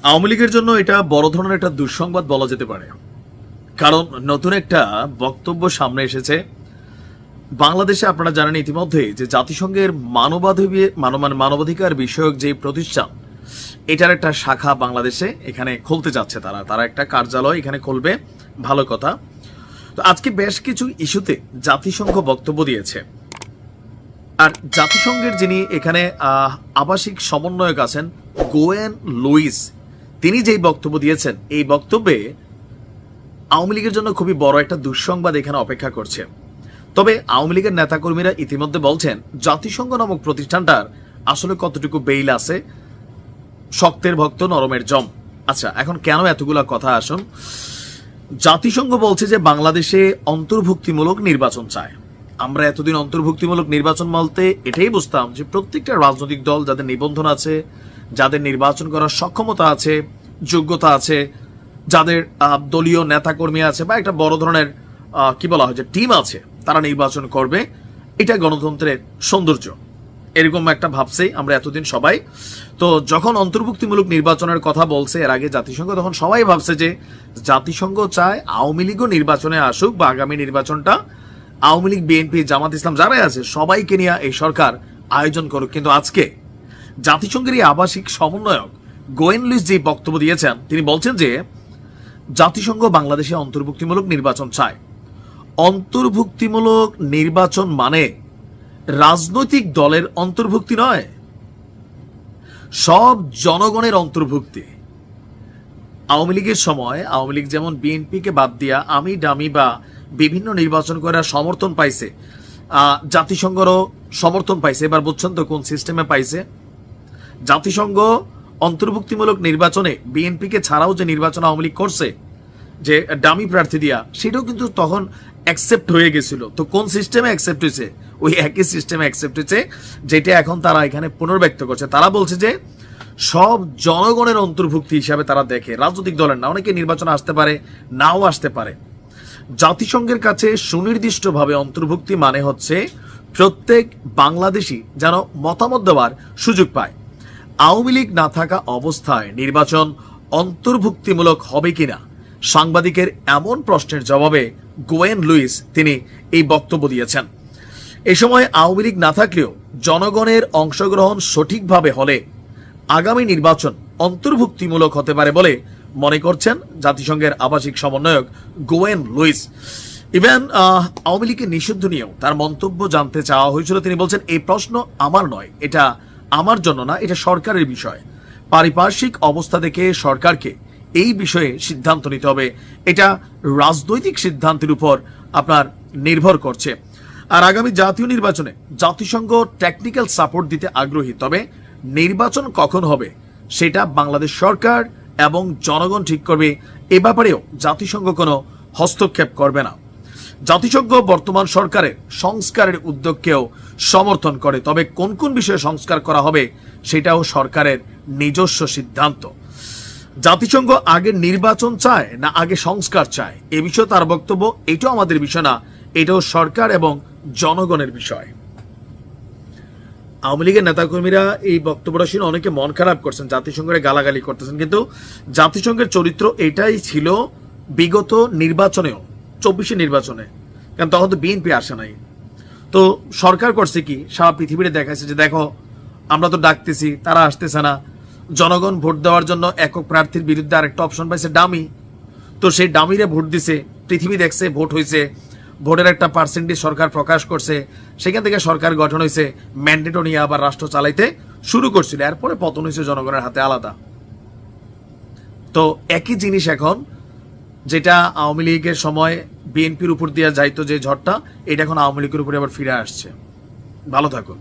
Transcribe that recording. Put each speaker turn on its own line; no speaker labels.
আওয়ামী লীগের জন্য এটা বড় ধরনের একটা দুঃসংবাদ বলা যেতে পারে। কারণ নতুন একটা বক্তব্য সামনে এসেছে। বাংলাদেশে আপনারা জানেন ইতিমধ্যে যে জাতিসংঘের মানবাধিকার বিষয়ক যে প্রতিষ্ঠান, এটার একটা শাখা বাংলাদেশে এখানে খুলতে যাচ্ছে। তারা একটা কার্যালয় এখানে খুলবে, ভালো কথা। তো আজকে বেশ কিছু ইস্যুতে জাতিসংঘ বক্তব্য দিয়েছে। আর জাতিসংঘের যিনি এখানে আবাসিক সমন্বয়ক আছেন গোয়েন লুইস, তিনি যেই বক্তব্য দিয়েছেন, এই বক্তব্যে আওয়ামী লীগের জন্য খুবই বড় একটা দুঃসংবাদ এখানে অপেক্ষা করছে। তবে আওয়ামী লীগের নেতাকর্মীরা ইতিমধ্যে বলছেন জাতিসংঘ নামক প্রতিষ্ঠানটার আসলে কতটুকু বেইল আছে, শক্তের ভক্ত নরমের জম। আচ্ছা, এখন কেন এতগুলা কথা আসুন। জাতিসংঘ বলছে যে বাংলাদেশে অন্তর্ভুক্তিমূলক নির্বাচন চায়। আমরা এতদিন অন্তর্ভুক্তিমূলক নির্বাচন বলতে এটাই বুঝতাম যে প্রত্যেকটা রাজনৈতিক দল যাদের নিবন্ধন আছে, যাদের নির্বাচন করার সক্ষমতা আছে, যোগ্যতা আছে, যাদের দলীয় নেতাকর্মী আছে বা একটা বড় ধরনের কি বলা হয় যে টিম আছে, তারা নির্বাচন করবে। এটা গণতন্ত্রের সৌন্দর্য, এরকম একটা ভাবছেই আমরা এতদিন সবাই। তো যখন অন্তর্ভুক্তিমূলক নির্বাচনের কথা বলছে এর আগে জাতিসংঘ, তখন সবাই ভাবছে যে জাতিসংঘ চায় আওয়ামী লীগও নির্বাচনে আসুক বা আগামী নির্বাচনটা আওয়ামী লীগ, বিএনপি, জামাত ইসলাম যারাই আছে সবাইকে নিয়ে এই সরকার আয়োজন করুক। কিন্তু আজকে জাতিসংঘের এই আবাসিক সমন্বয়ক গোয়েন লুইস যে বক্তব্য দিয়েছেন, তিনি বলছেন যে জাতিসংঘ বাংলাদেশে অন্তর্ভুক্তিমূলক নির্বাচন চায়। অন্তর্ভুক্তিমূলক নির্বাচন মানে রাজনৈতিক দলের অন্তর্ভুক্তি নয়, সব জনগণের অন্তর্ভুক্তি। আওয়ামী লীগের সময় আওয়ামী লীগ যেমন বিএনপিকে বাদ দিয়া আমি ডামি বা বিভিন্ন নির্বাচন করার সমর্থন পাইছে, জাতিসংঘেরও সমর্থন পাইছে। এবার বুঝছেন তো কোন সিস্টেমে পাইছে। জাতিসংঘ অন্তর্ভুক্তিমূলক নির্বাচনে বিএনপিকে ছাড়াও যে নির্বাচন আওয়ামী লীগ করছে, যে ডামি প্রার্থী দিয়া, সেটাও কিন্তু তখন অ্যাকসেপ্ট হয়ে গেছিল। তো কোন সিস্টেমে অ্যাকসেপ্ট হয়েছে? ওই একই সিস্টেমে অ্যাকসেপ্ট হয়েছে, যেটা এখন তারা এখানে পুনর্ব্যক্ত করছে। তারা বলছে যে সব জনগণের অন্তর্ভুক্তি হিসাবে তারা দেখে, রাজনৈতিক দলের না। অনেকে নির্বাচনে আসতে পারে, নাও আসতে পারে। জাতিসংঘের কাছে সুনির্দিষ্টভাবে অন্তর্ভুক্তি মানে হচ্ছে প্রত্যেক বাংলাদেশি যেন মতামত দেওয়ার সুযোগ পায়। আওয়ামী লীগ না থাকা অবস্থায় নির্বাচন অন্তর্ভুক্তিমূলক হবে কিনা সাংবাদিকের এমন প্রশ্নের জবাবে গোয়েন লুইস তিনি এই বক্তব্য দিয়েছেন। এ সময় আওয়ামী লীগ না থাকলেও জনগণের অংশগ্রহণ সঠিকভাবে হলে আগামী নির্বাচন অন্তর্ভুক্তিমূলক হতে পারে বলে মনে করছেন জাতিসংঘের আবাসিক সমন্বয়ক গোয়েন লুইস। ইভেন আওয়ামী লীগের নিষিদ্ধ নিয়েও তার মন্তব্য জানতে চাওয়া হয়েছিল। তিনি বলছেন এই প্রশ্ন আমার নয়, এটা আমার জন্য না, এটা সরকারের বিষয়। পারিপার্শ্বিক অবস্থা দেখে সরকারকে এই বিষয়ে সিদ্ধান্ত নিতে হবে। এটা রাজনৈতিক সিদ্ধান্তের উপর আপনার নির্ভর করছে। আর আগামী জাতীয় নির্বাচনে জাতিসংঘ টেকনিক্যাল সাপোর্ট দিতে আগ্রহী, তবে নির্বাচন কখন হবে সেটা বাংলাদেশ সরকার এবং জনগণ ঠিক করবে। এ ব্যাপারেও জাতিসংঘ কোনো হস্তক্ষেপ করবে না। জাতিসংঘ বর্তমান সরকারের সংস্কারের উদ্যোগকেও সমর্থন করে, তবে কোন কোন বিষয়ে সংস্কার করা হবে সেটাও সরকারের নিজস্ব সিদ্ধান্ত। জাতিসংঘ আগে নির্বাচন চায় না আগে সংস্কার চায়, এ বিষয়ে তার বক্তব্য এটাও আমাদের বিষয় না, এটাও সরকার এবং জনগণের বিষয়। আওয়ামী লীগের নেতাকর্মীরা এই বক্তব্যটা শুনে অনেকে মন খারাপ করছেন, জাতিসংঘের গালাগালি করতেছেন। কিন্তু জাতিসংঘের চরিত্র এটাই ছিল বিগত নির্বাচনেও, 24 নির্বাচনে, কারণ তখন তো বিএনপি আসে নাই। তো সরকার করছে কি, সারা পৃথিবীতে দেখাইছে যে দেখো আমরা তো ডাকতেছি, তারা আসতেছে না। জনগণ ভোট দেওয়ার জন্য একক প্রার্থীর বিরুদ্ধে আরেকটা অপশন পাইছে, ডামি। তো সেই ডামিরে ভোট দিছে, পৃথিবী দেখছে ভোট হয়েছে, ভোটের একটা পার্সেন্টেজ সরকার প্রকাশ করছে, সেখান থেকে সরকার গঠন হয়েছে, ম্যান্ডেটও নিয়ে আবার রাষ্ট্র চালাইতে শুরু করছিল। এরপরে পতন হয়েছে জনগণের হাতে, আলাদা। তো একই জিনিস এখন, যেটা আওয়ামী লীগের সময় বিএনপির উপর দিয়ে যাইতো যে ঝড়টা, এটা এখন আওয়ামী লীগের উপরে আবার ফিরে আসছে। ভালো থাকুন।